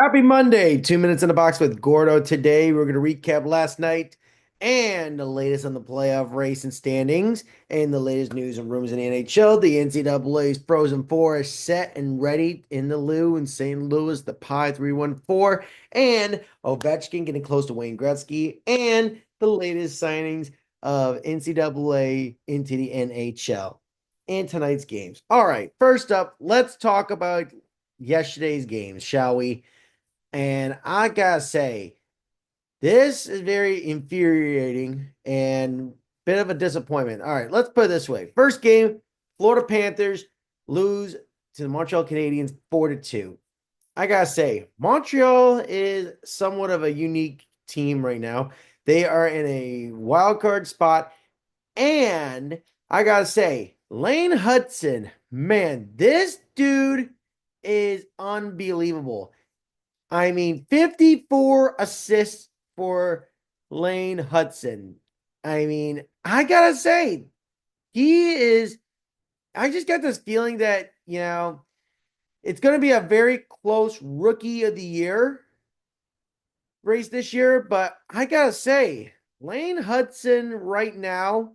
Happy Monday. 2 minutes in the box with Gordo. Today, we're going to recap last night and the latest on the playoff race and standings and the latest news and rumors in the NHL. The NCAA's Frozen Four is set and ready in the Lou in St. Louis, the Pi 314, and Ovechkin getting close to Wayne Gretzky, and the latest signings of NCAA into the NHL and tonight's games. All right, first up, let's talk about yesterday's games, shall we? And I gotta say, this is very infuriating and bit of a disappointment. All right, let's put it this way. First game, Florida Panthers lose to the Montreal Canadiens 4-2. I gotta say, Montreal is somewhat of a unique team right now. They are in a wild card spot, and I gotta say, Lane Hudson, man, this dude is unbelievable. I mean, 54 assists for Lane Hudson. I mean, I gotta say, he is. I just got this feeling that, it's going to be a very close rookie of the year race this year. But I gotta say, Lane Hudson right now,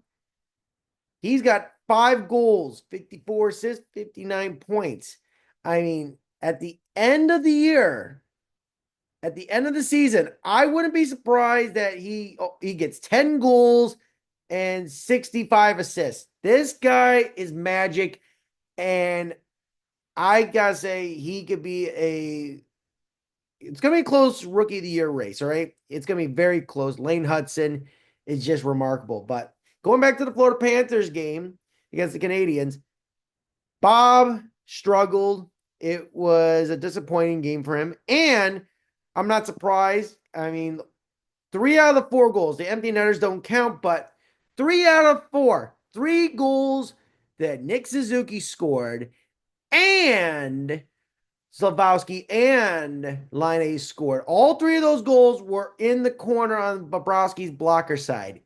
he's got 5 goals, 54 assists, 59 points. I mean, at the end of the season, I wouldn't be surprised that he gets 10 goals and 65 assists. This guy is magic, and I gotta say he could be a. It's gonna be a close rookie of the year race. All right, it's gonna be very close. Lane Hudson is just remarkable. But going back to the Florida Panthers game against the Canadians, Bob struggled. It was a disappointing game for him, and I'm not surprised. I mean, 3 out of the 4 goals, the empty netters don't count, but 3 out of 4, 3 goals that Nick Suzuki scored, and Slavowski and Line scored. All 3 of those goals were in the corner on Bobrovsky's blocker side.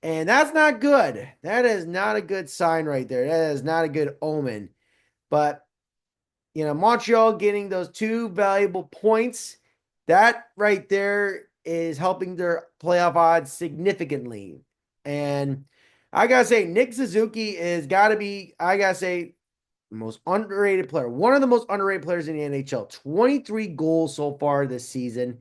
And that's not good. That is not a good sign right there. That is not a good omen. But, Montreal getting those 2 valuable points, that right there is helping their playoff odds significantly. And I gotta say, Nick Suzuki is gotta be, I gotta say, most underrated player. One of the most underrated players in the NHL. 23 goals so far this season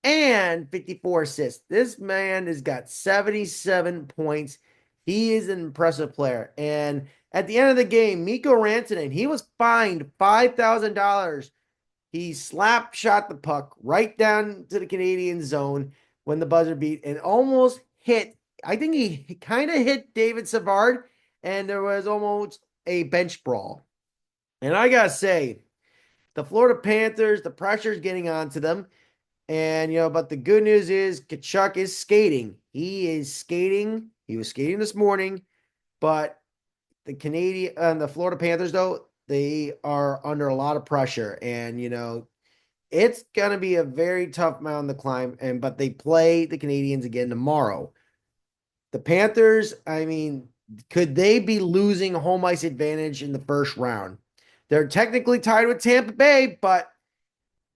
and 54 assists. This man has got 77 points. He is an impressive player. And at the end of the game, Mikko Rantanen, he was fined $5,000. He slap shot the puck right down to the Canadian zone when the buzzer beat and almost hit. I think he kind of hit David Savard, and there was almost a bench brawl. And I gotta say, the Florida Panthers, the pressure's getting onto them. And but the good news is Kachuk is skating. He is skating. He was skating this morning, but the Florida Panthers, though, they are under a lot of pressure. And it's gonna be a very tough mountain to climb. But they play the Canadians again tomorrow. The Panthers, I mean, could they be losing home ice advantage in the first round? They're technically tied with Tampa Bay, but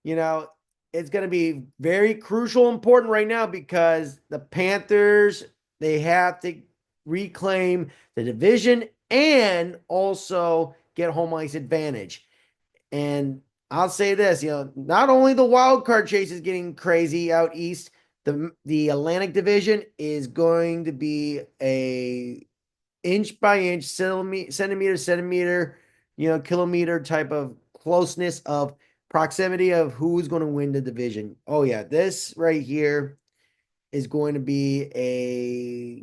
you know, it's going to be very crucial, important right now because the Panthers, they have to reclaim the division and also get home ice advantage. And I'll say this, not only the wild card chase is getting crazy out east, the Atlantic Division is going to be a inch by inch, centimeter, kilometer type of closeness of proximity of who's going to win the division. Oh yeah, this right here is going to be a,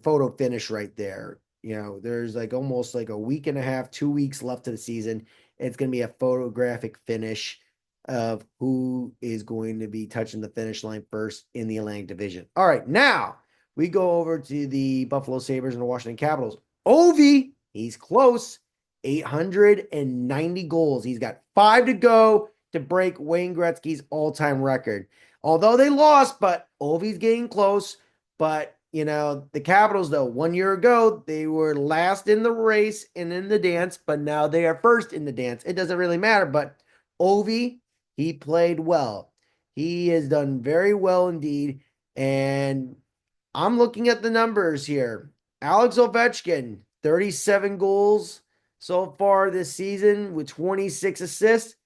photo finish right there. There's like almost like a week and a half, 2 weeks left to the season. It's going to be a photographic finish of who is going to be touching the finish line first in the Atlantic Division. All right, now we go over to the Buffalo Sabres and the Washington Capitals. Ovi, he's close. 890 goals. He's got 5 to go to break Wayne Gretzky's all-time record. Although they lost, but Ovi's getting close. But, the Capitals, though, 1 year ago, they were last in the race and in the dance, but now they are first in the dance. It doesn't really matter, but Ovi, He played well. He has done very well indeed. And I'm looking at the numbers here. Alex Ovechkin, 37 goals so far this season with 26 assists.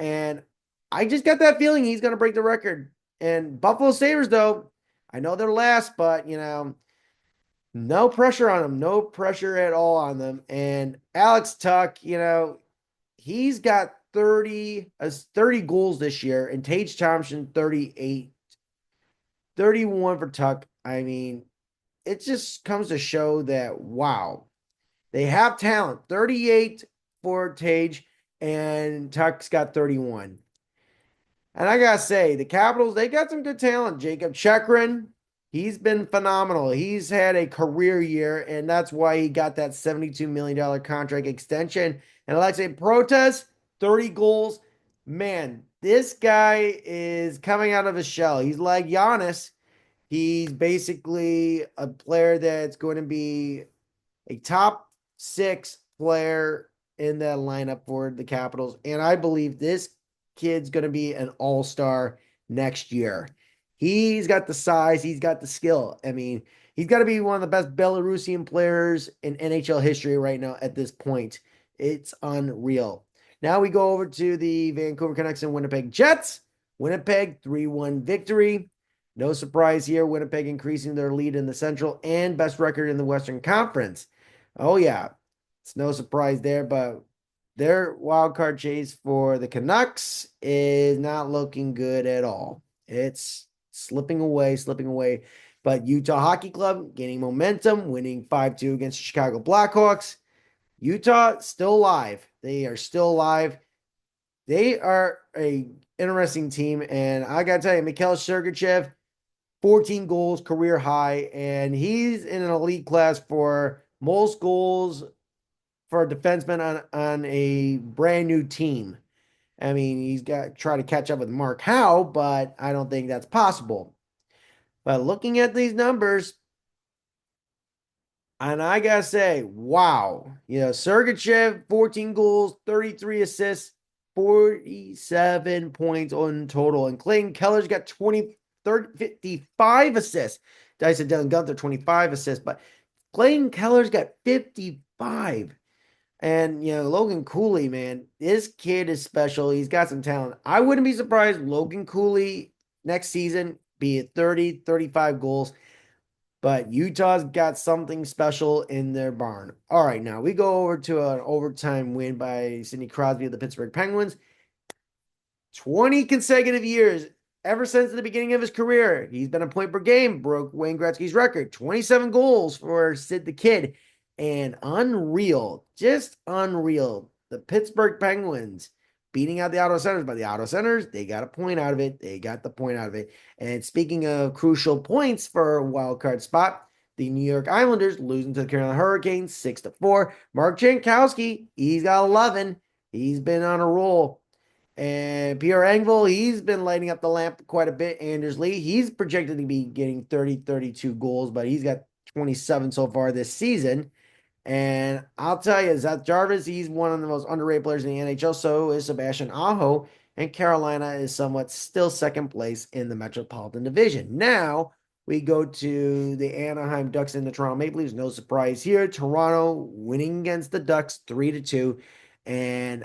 And I just got that feeling he's going to break the record. And Buffalo Sabres, though, I know they're last, but, no pressure on them. No pressure at all on them. And Alex Tuck, he's got 30 goals this year. And Tage Thompson, 38, 31 for Tuck. I mean, it just comes to show that, wow, they have talent. 38 for Tage, and Tuck's got 31. And I gotta say, the Capitals, they got some good talent. Jacob Chekrin, he's been phenomenal. He's had a career year, and that's why he got that $72 million contract extension. And Alexei Protas, 30 goals. Man, this guy is coming out of his shell. He's like Giannis. He's basically a player that's going to be a top six player in that lineup for the Capitals. And I believe this kid's going to be an all-star next year. He's got the size, he's got the skill. I mean, he's got to be one of the best Belarusian players in NHL history right now at this point. It's unreal. Now we go over to the Vancouver Canucks and Winnipeg Jets. Winnipeg 3-1 victory. No surprise here. Winnipeg increasing their lead in the Central and best record in the Western Conference. Oh, yeah. It's no surprise there, but their wild card chase for the Canucks is not looking good at all. It's slipping away, slipping away. But Utah Hockey Club gaining momentum, winning 5-2 against the Chicago Blackhawks. Utah still alive. They are still alive. They are a interesting team, and I got to tell you, Mikhail Sergachev, 14 goals, career high, and he's in an elite class for most goals for a defenseman on a brand new team. I mean, he's got to try to catch up with Mark Howe, but I don't think that's possible. But looking at these numbers, and I gotta say, wow. Sergachev, 14 goals, 33 assists, 47 points on total. And Clayton Keller's got 20, 30, 55 assists. I said Dylan Gunther, 25 assists, but Clayton Keller's got 55. And, Logan Cooley, man, this kid is special. He's got some talent. I wouldn't be surprised Logan Cooley next season be at 30, 35 goals. But Utah's got something special in their barn. All right, now we go over to an overtime win by Sidney Crosby of the Pittsburgh Penguins. 20 consecutive years, ever since the beginning of his career, he's been a point per game, broke Wayne Gretzky's record. 27 goals for Sid the Kid. And unreal, just unreal. The Pittsburgh Penguins beating out the Ottawa Senators, but the Ottawa Senators, they got a point out of it. They got the point out of it. And speaking of crucial points for a wild card spot, the New York Islanders losing to the Carolina Hurricanes 6-4. Mark Jankowski, he's got 11. He's been on a roll. And Pierre Engvall, he's been lighting up the lamp quite a bit. Anders Lee, he's projected to be getting 30, 32 goals, but he's got 27 so far this season. And I'll tell you, Zach Jarvis, he's one of the most underrated players in the NHL. So is Sebastian Aho. And Carolina is somewhat still second place in the Metropolitan Division. Now we go to the Anaheim Ducks and the Toronto Maple Leafs. No surprise here. Toronto winning against the Ducks 3-2. And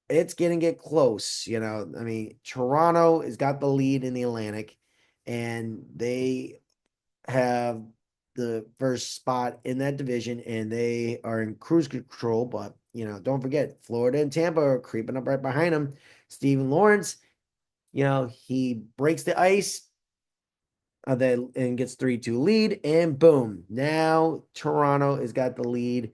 it's going to get close. I mean, Toronto has got the lead in the Atlantic. And they have the first spot in that division, and they are in cruise control. But, don't forget, Florida and Tampa are creeping up right behind them. Steven Lawrence, he breaks the ice and gets 3-2 lead, and boom, now Toronto has got the lead.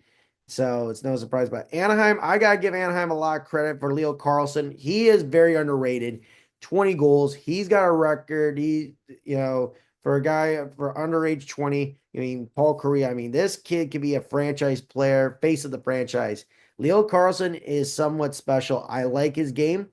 So it's no surprise. But Anaheim, I got to give Anaheim a lot of credit for Leo Carlson. He is very underrated. 20 goals. He's got a record. For a guy for underage 20, Paul Correa, this kid could be a franchise player, face of the franchise. Leo Carlson is somewhat special. I like his game.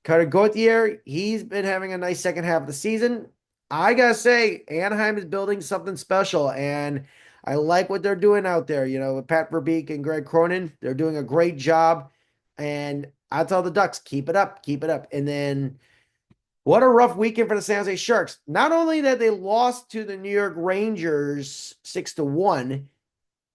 Cutter Gauthier, he's been having a nice second half of the season. I got to say, Anaheim is building something special, and I like what they're doing out there. With Pat Verbeek and Greg Cronin, they're doing a great job. And I tell the Ducks, keep it up, keep it up. And then what a rough weekend for the San Jose Sharks. Not only that they lost to the New York Rangers 6-1,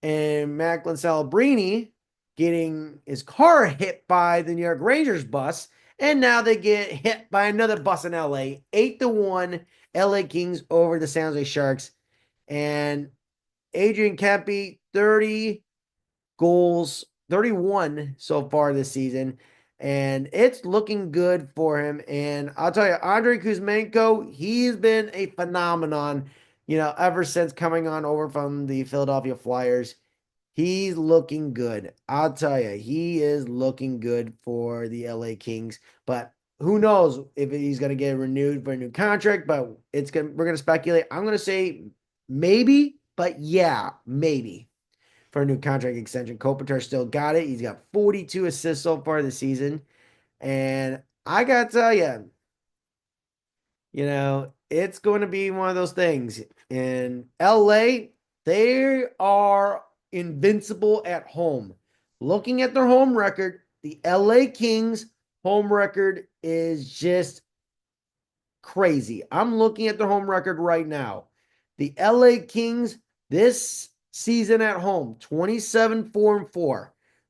and Macklin Celebrini getting his car hit by the New York Rangers bus, and now they get hit by another bus in LA. 8-1 LA Kings over the San Jose Sharks. And Adrian Kempe, 30 goals, 31 so far this season. And it's looking good for him. And I'll tell you, Andrei Kuzmenko, he's been a phenomenon, ever since coming on over from the Philadelphia Flyers. He's looking good. I'll tell you, he is looking good for the LA Kings. But who knows if he's going to get renewed for a new contract? But we're going to speculate. I'm going to say maybe, but yeah, maybe for a new contract extension. Kopitar still got it. He's got 42 assists so far this season. And I got to tell you, it's going to be one of those things. In LA, they are invincible at home. Looking at their home record, the LA Kings home record is just crazy. I'm looking at their home record right now. The LA Kings this season at home, 27-4-4.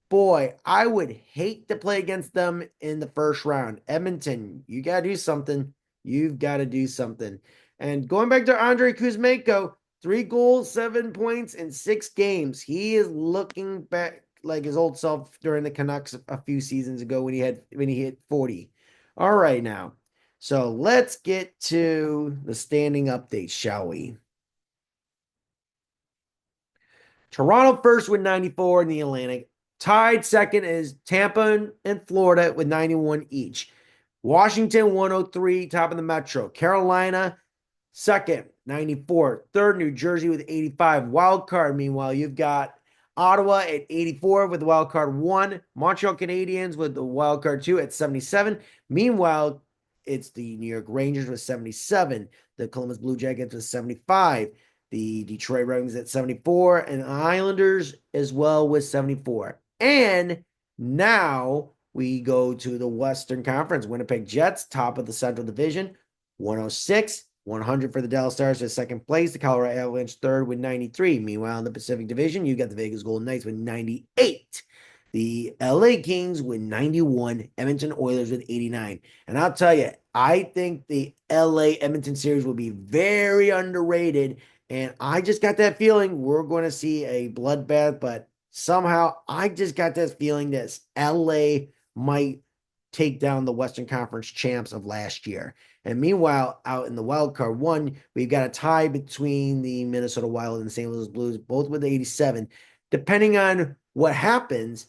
Boy, I would hate to play against them in the first round. Edmonton, you got to do something. You've got to do something. And going back to Andrei Kuzmenko, 3 goals, 7 points in 6 games. He is looking back like his old self during the Canucks a few seasons ago when he hit 40. All right now. So let's get to the standing update, shall we? Toronto first with 94 in the Atlantic. Tied second is Tampa and Florida with 91 each. Washington 103, top of the Metro. Carolina second, 94. Third, New Jersey with 85. Wild card, meanwhile, you've got Ottawa at 84 with the wild card 1. Montreal Canadiens with the wild card 2 at 77. Meanwhile, it's the New York Rangers with 77. The Columbus Blue Jackets with 75. The Detroit Red Wings at 74. And Islanders as well with 74. And now we go to the Western Conference. Winnipeg Jets, top of the Central Division, 106. 100 for the Dallas Stars at second place. The Colorado Avalanche third with 93. Meanwhile, in the Pacific Division, you got the Vegas Golden Knights with 98. The LA Kings with 91. Edmonton Oilers with 89. And I'll tell you, I think the LA Edmonton series will be very underrated. And I just got that feeling we're going to see a bloodbath. But somehow, I just got this feeling that LA might take down the Western Conference champs of last year. And meanwhile, out in the wild card 1, we've got a tie between the Minnesota Wild and the St. Louis Blues, both with 87. Depending on what happens,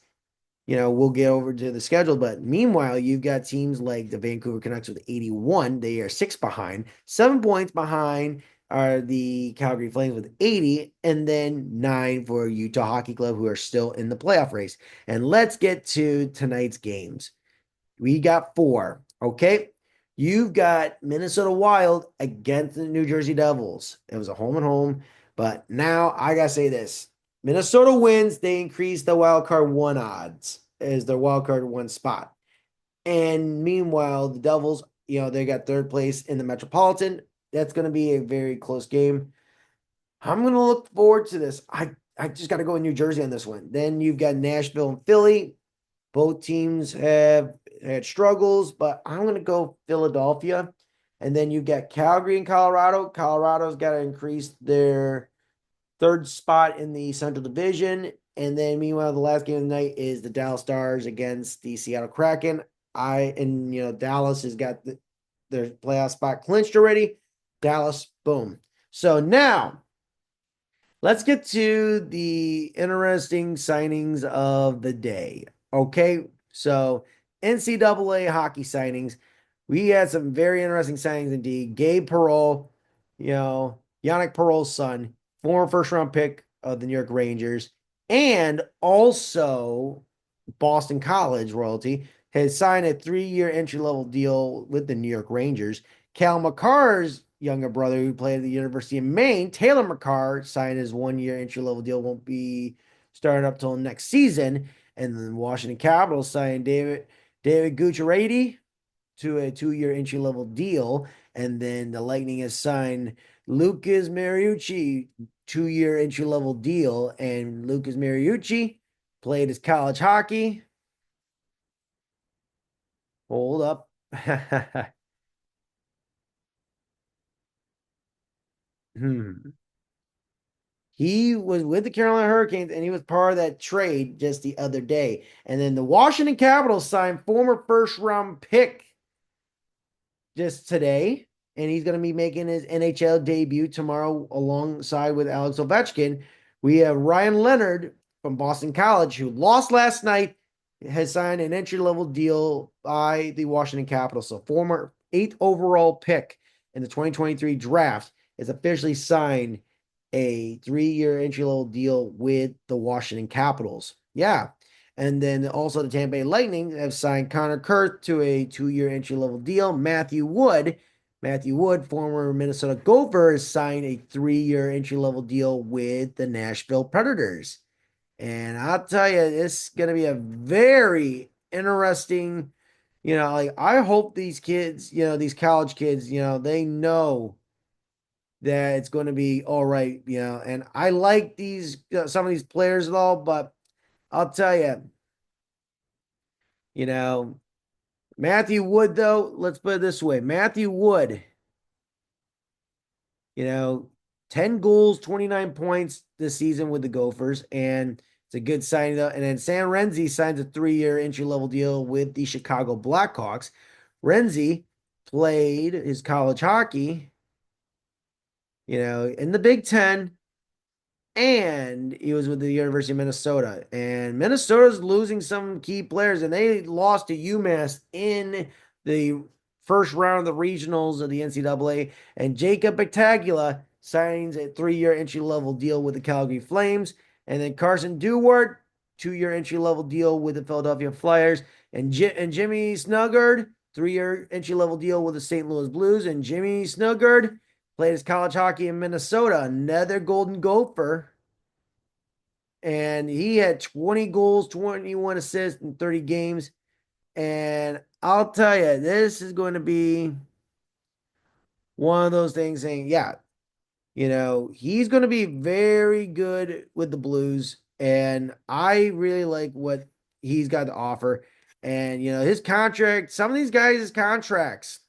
we'll get over to the schedule. But meanwhile, you've got teams like the Vancouver Canucks with 81. They are 6 behind. 7 points behind are the Calgary Flames with 80. And then 9 for Utah Hockey Club, who are still in the playoff race. And let's get to tonight's games. We got 4, okay? You've got Minnesota Wild against the New Jersey Devils. It was a home and home, but now I got to say this. Minnesota wins, they increase the wild card 1 odds as their wild card 1 spot. And meanwhile, the Devils, they got 3rd place in the Metropolitan. That's going to be a very close game. I'm going to look forward to this. I just got to go in New Jersey on this one. Then you've got Nashville and Philly. Both teams have had struggles, but I'm going to go Philadelphia. And then you got Calgary and Colorado. Colorado's got to increase their 3rd spot in the Central Division. And then meanwhile, the last game of the night is the Dallas Stars against the Seattle Kraken. Dallas has got their playoff spot clinched already. Dallas, boom. So now let's get to the interesting signings of the day. Okay, so NCAA hockey signings. We had some very interesting signings indeed. Gabe Perreault, Yannick Perreault's son, former first-round pick of the New York Rangers, and also Boston College royalty, has signed a 3-year entry-level deal with the New York Rangers. Cal McCarr's younger brother, who played at the University of Maine, Taylor McCarr, signed his 1-year entry-level deal, won't be starting up till next season. And then Washington Capitals signed David Gutierrez to a 2 year entry level deal. And then the Lightning has signed Lucas Mariucci, 2 year entry level deal. And Lucas Mariucci played his college hockey. Hold up. Hmm. He was with the Carolina Hurricanes and he was part of that trade just the other day. And then the Washington Capitals signed former first round pick just today, and he's going to be making his NHL debut tomorrow alongside with Alex Ovechkin. We have Ryan Leonard from Boston College, who lost last night, has signed an entry level deal by the Washington Capitals. So, former eighth overall pick in the 2023 draft has officially signed a 3 year entry level deal with the Washington Capitals. Yeah. And then also the Tampa Bay Lightning have signed Connor Kurth to a 2 year entry level deal. Matthew Wood, former Minnesota Gopher, has signed a 3 year entry level deal with the Nashville Predators. And I'll tell you, this is going to be a very interesting, like I hope these kids, these college kids, they know that it's going to be all right, and I like these, some of these players and all, but I'll tell you, you know, Matthew Wood, though, let's put it this way. Matthew Wood, you know, 10 goals, 29 points this season with the Gophers, and it's a good signing, though. And then Sam Renzi signs a 3 year entry level deal with the Chicago Blackhawks. Renzi played his college hockey, in the Big Ten, and he was with the University of Minnesota. And Minnesota's losing some key players, and they lost to UMass in the first round of the regionals of the NCAA. And Jacob Battaglia signs a 3 year entry level deal with the Calgary Flames. And then Carson Dewart, 2 year entry level deal with the Philadelphia Flyers. And Jimmy Snuggard, 3 year entry level deal with the St. Louis Blues. And Jimmy Snuggard played his college hockey in Minnesota, another Golden Gopher. And he had 20 goals, 21 assists in 30 games. And I'll tell you, this is going to be one of those things saying, yeah, he's going to be very good with the Blues. And I really like what he's got to offer. And, his contract, some of these guys' contracts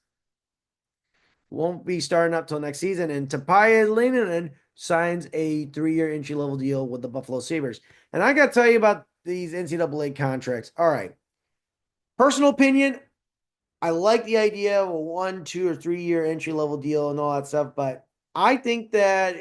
won't be starting up till next season. And Tapaya Leinonen signs a 3 year entry level deal with the Buffalo Sabres. And I got to tell you about these NCAA contracts. All right. Personal opinion, I like the idea of a 1, 2, or 3 year entry level deal and all that stuff, but I think that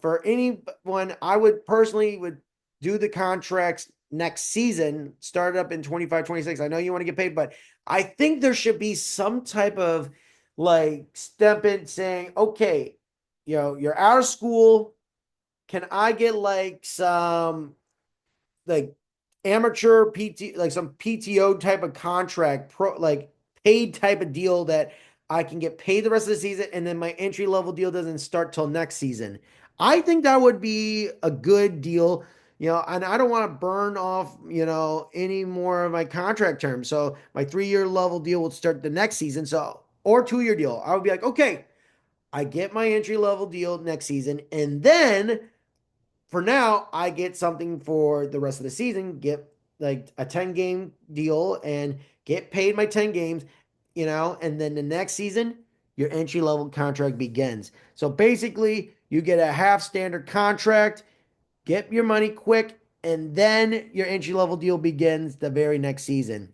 for anyone, I would personally would do the contracts next season, start up in 25, 26. I know you want to get paid, but I think there should be some type of like step in saying, okay, you're out of school. Can I get like some like amateur PT, like some PTO type of contract, like paid type of deal that I can get paid the rest of the season, and then my entry level deal doesn't start till next season. I think that would be a good deal, and I don't want to burn off, any more of my contract terms. So my 3 year level deal would start the next season. So, or 2 year deal. I would be like, okay, I get my entry level deal next season, and then for now, I get something for the rest of the season, get like a 10 game deal and get paid my 10 games, and then the next season, your entry level contract begins. So basically, you get a half standard contract, get your money quick, and then your entry level deal begins the very next season.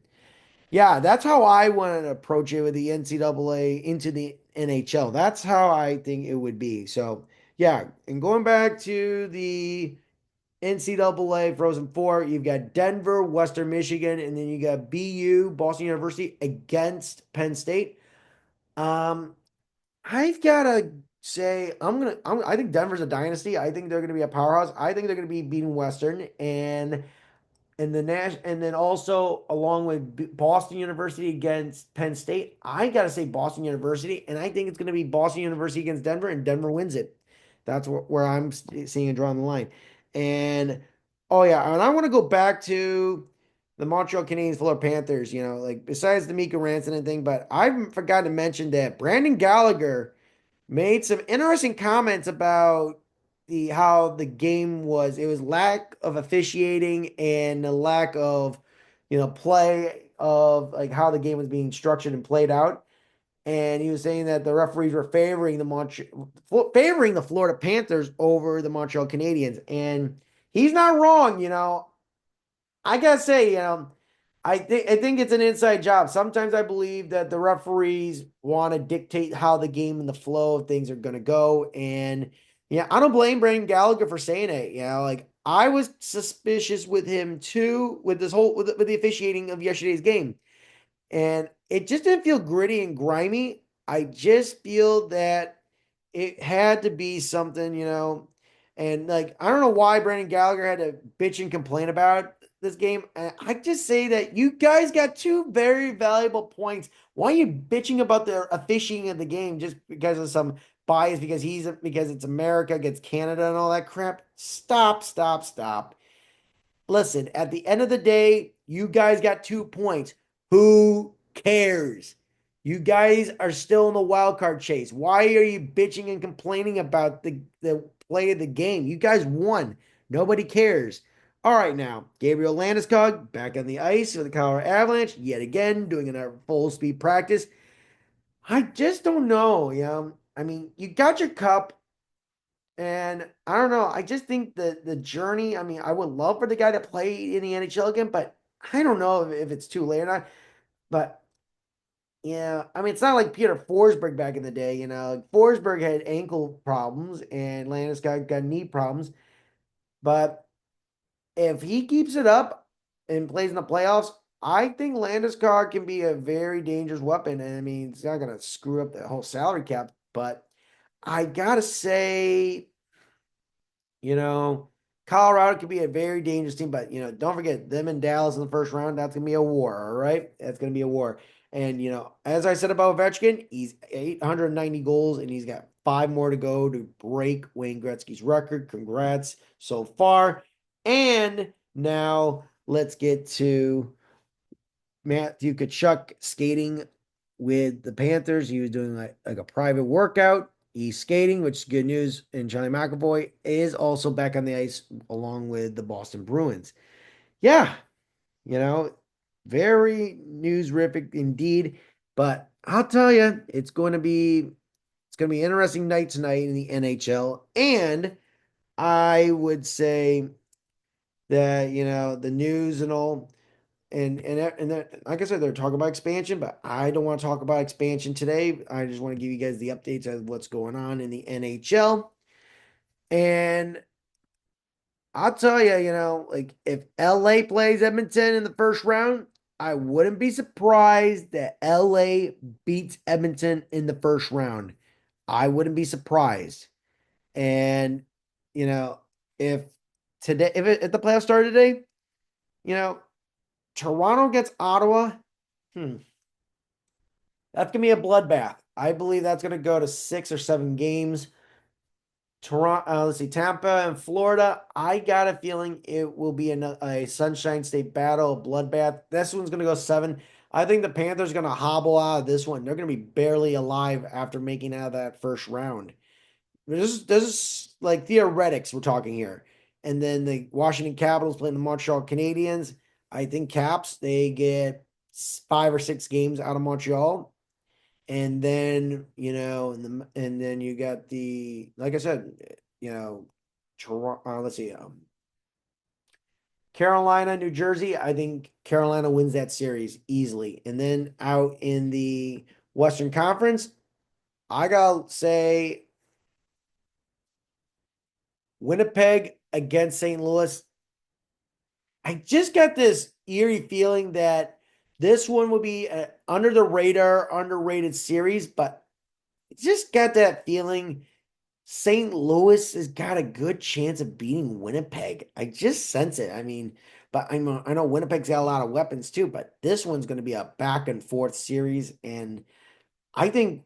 Yeah, that's how I want to approach it with the NCAA into the NHL. That's how I think it would be. So, yeah, and going back to the NCAA Frozen Four, you've got Denver, Western Michigan, and then you got BU, Boston University against Penn State. Um, I've gotta say, I think Denver's a dynasty. I think they're gonna be a powerhouse. I think they're gonna be beating Western and then also along with Boston University against Penn State. I gotta say Boston University, and I think it's gonna be Boston University against Denver, and Denver wins it. That's where I'm seeing and drawing the line. And oh yeah, and I want to go back to the Montreal Canadiens, Florida Panthers, like besides the Mika Rantanen thing, but I forgot to mention that Brandon Gallagher made some interesting comments about the how the game was. It was lack of officiating and the lack of, play of like how the game was being structured and played out. And he was saying that the referees were favoring the Florida Panthers over the Montreal Canadiens, and he's not wrong. I gotta say, I think it's an inside job. Sometimes I believe that the referees want to dictate how the game and the flow of things are gonna go. And yeah, I don't blame Brandon Gallagher for saying it. Like I was suspicious with him too, with this whole with the officiating of yesterday's game. And it just didn't feel gritty and grimy. I just feel that it had to be something, and like I don't know why Brandon Gallagher had to bitch and complain about this game. And I just say that you guys got two very valuable points. Why are you bitching about the officiating of the game just because of some bias because it's America against Canada and all that crap? Stop, stop, stop. Listen, at the end of the day, you guys got 2 points. Who cares? You guys are still in the wild card chase. Why are you bitching and complaining about the play of the game? You guys won. Nobody cares. All right, now, Gabriel Landeskog back on the ice for the Colorado Avalanche, yet again, doing a full speed practice. I just don't know. I mean, you got your cup. And I don't know. I just think the journey. I mean, I would love for the guy to play in the NHL again, but I don't know if it's too late or not. But yeah, I mean, it's not like Peter Forsberg back in the day. Like Forsberg had ankle problems and Landeskog got knee problems. But if he keeps it up and plays in the playoffs, I think Landeskog can be a very dangerous weapon. And I mean, it's not going to screw up the whole salary cap. But I gotta say. You know, Colorado could be a very dangerous team, but don't forget them and Dallas in the first round. That's gonna be a war, all right? That's gonna be a war. And as I said about Ovechkin, he's 890 goals and he's got five more to go to break Wayne Gretzky's record. Congrats so far. And now let's get to Matthew Tkachuk skating with the Panthers. He was doing like a private workout. He's skating, which is good news. And Johnny McAvoy is also back on the ice along with the Boston Bruins. Yeah, you know, very newsrific indeed. But I'll tell you, it's going to be an interesting night tonight in the NHL. And I would say that, the news and all and that, like I said, they're talking about expansion, but I don't want to talk about expansion today. I just want to give you guys the updates of what's going on in the NHL. And I'll tell you, like if LA plays Edmonton in the first round, I wouldn't be surprised that LA beats Edmonton in the first round. I wouldn't be surprised. And you know, if if the playoffs started today, you know, Toronto gets Ottawa. Hmm. That's gonna be a bloodbath. I believe that's gonna go to 6 or 7 games. Toronto, let's see, Tampa and Florida. I got a feeling it will be a Sunshine State battle, a bloodbath. This one's gonna go 7. I think the Panthers are gonna hobble out of this one. They're gonna be barely alive after making out of that first round. This is like theoretics we're talking here. And then the Washington Capitals playing the Montreal Canadiens. I think Caps they get 5 or 6 games out of Montreal. And then, and then you got like I said, Toronto, let's see, Carolina, New Jersey. I think Carolina wins that series easily. And then out in the Western Conference, I gotta say Winnipeg against St. Louis. I just got this eerie feeling that this one will be an under the radar, underrated series, but just got that feeling St. Louis has got a good chance of beating Winnipeg. I just sense it. I mean, but I know Winnipeg's got a lot of weapons too, but this one's going to be a back and forth series. And I think,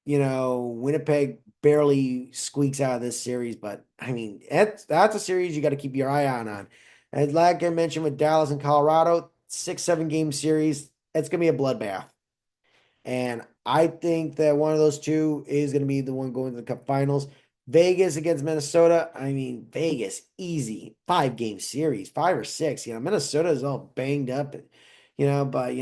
Winnipeg barely squeaks out of this series, but I mean, that's a series you got to keep your eye on. And like I mentioned with Dallas and Colorado, 6, 7 game series, it's gonna be a bloodbath. And I think that one of those two is going to be the one going to the Cup Finals. Vegas against Minnesota. I mean, Vegas, easy 5 game series, 5 or 6. Minnesota is all banged up, but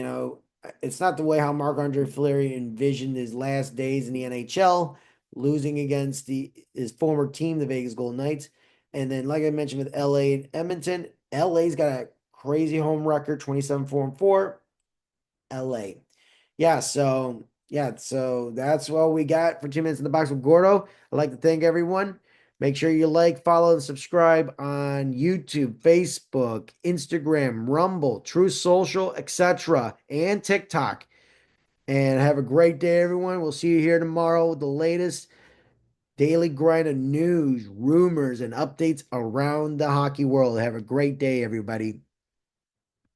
it's not the way how Marc-Andre Fleury envisioned his last days in the NHL, losing against his former team, the Vegas Golden Knights. And then, like I mentioned with LA and Edmonton, LA's got a crazy home record, 27-4-4. LA. So that's what we got for 2 minutes in the box with Gordo. I'd like to thank everyone. Make sure you like, follow, and subscribe on YouTube, Facebook, Instagram, Rumble, True Social, etc., and TikTok. And have a great day, everyone. We'll see you here tomorrow with the latest daily grind of news, rumors, and updates around the hockey world. Have a great day, everybody.